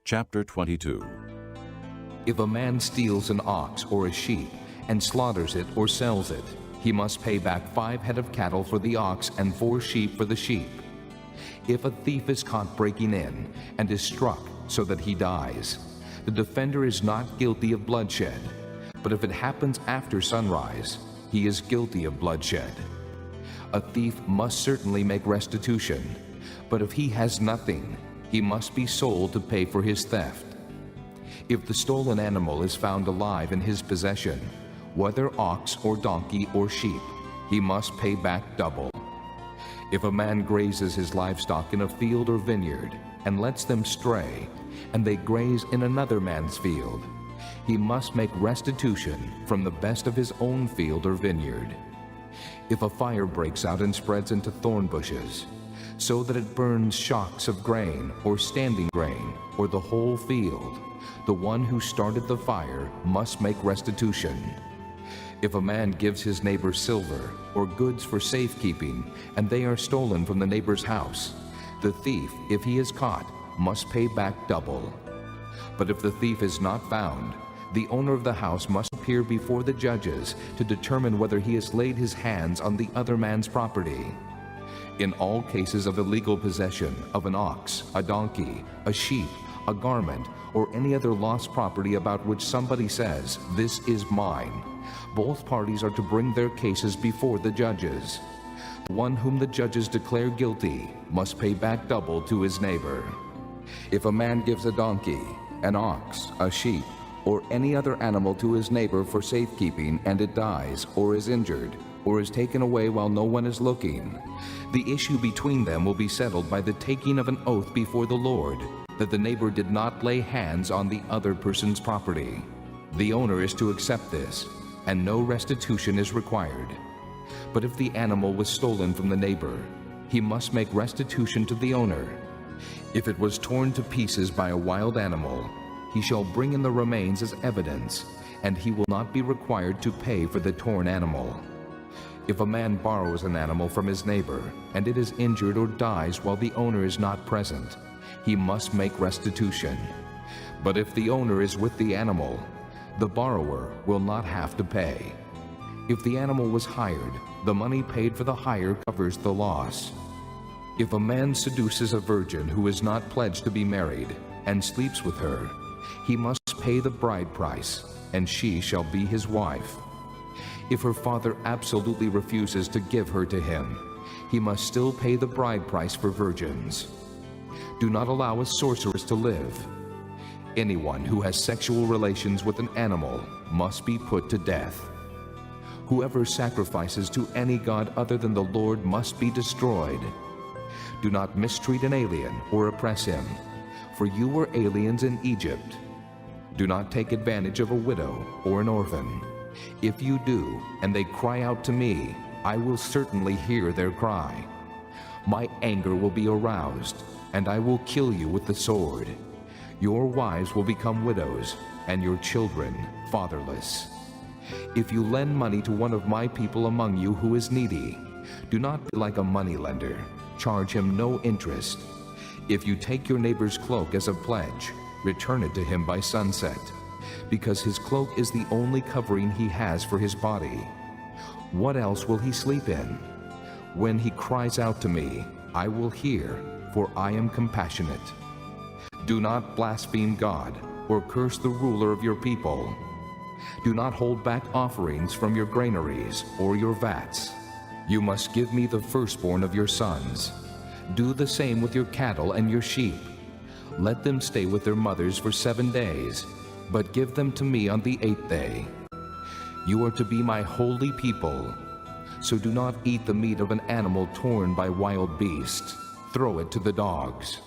Chapter 22. If a man steals an ox or a sheep and slaughters it or sells it, he must pay back 5 head of cattle for the ox and 4 sheep for the sheep. If a thief is caught breaking in and is struck so that he dies, the defender is not guilty of bloodshed. But if it happens after sunrise, he is guilty of bloodshed. A thief must certainly make restitution, but if he has nothing, he must be sold to pay for his theft. If the stolen animal is found alive in his possession, whether ox or donkey or sheep, he must pay back double. If a man grazes his livestock in a field or vineyard and lets them stray, and they graze in another man's field, he must make restitution from the best of his own field or vineyard. If a fire breaks out and spreads into thorn bushes, so that it burns shocks of grain or standing grain or the whole field, the one who started the fire must make restitution. If a man gives his neighbor silver or goods for safekeeping, and they are stolen from the neighbor's house, the thief, if he is caught, must pay back double. But if the thief is not found, the owner of the house must appear before the judges to determine whether he has laid his hands on the other man's property. In all cases of illegal possession of an ox, a donkey, a sheep, a garment, or any other lost property about which somebody says, "This is mine," both parties are to bring their cases before the judges. The one whom the judges declare guilty must pay back double to his neighbor. If a man gives a donkey, an ox, a sheep, or any other animal to his neighbor for safekeeping, and it dies, or is injured, or is taken away while no one is looking, the issue between them will be settled by the taking of an oath before the Lord that the neighbor did not lay hands on the other person's property. The owner is to accept this, and no restitution is required. But if the animal was stolen from the neighbor, he must make restitution to the owner. If it was torn to pieces by a wild animal, he shall bring in the remains as evidence, and he will not be required to pay for the torn animal. If a man borrows an animal from his neighbor, and it is injured or dies while the owner is not present, he must make restitution. But if the owner is with the animal, the borrower will not have to pay. If the animal was hired, the money paid for the hire covers the loss. If a man seduces a virgin who is not pledged to be married and sleeps with her, he must pay the bride price, and she shall be his wife. If her father absolutely refuses to give her to him, he must still pay the bride price for virgins. Do not allow a sorceress to live. Anyone who has sexual relations with an animal must be put to death. Whoever sacrifices to any god other than the Lord must be destroyed. Do not mistreat an alien or oppress him, for you were aliens in Egypt. Do not take advantage of a widow or an orphan. If you do, and they cry out to me, I will certainly hear their cry. My anger will be aroused, and I will kill you with the sword. Your wives will become widows, and your children fatherless. If you lend money to one of my people among you who is needy, do not be like a moneylender. Charge him no interest. If you take your neighbor's cloak as a pledge, return it to him by sunset, because his cloak is the only covering he has for his body. What else will he sleep in? When he cries out to me, I will hear, for I am compassionate. Do not blaspheme God or curse the ruler of your people. Do not hold back offerings from your granaries or your vats. You must give me the firstborn of your sons. Do the same with your cattle and your sheep. Let them stay with their mothers for 7 days, but give them to me on the 8th day. You are to be my holy people. So do not eat the meat of an animal torn by wild beasts. Throw it to the dogs.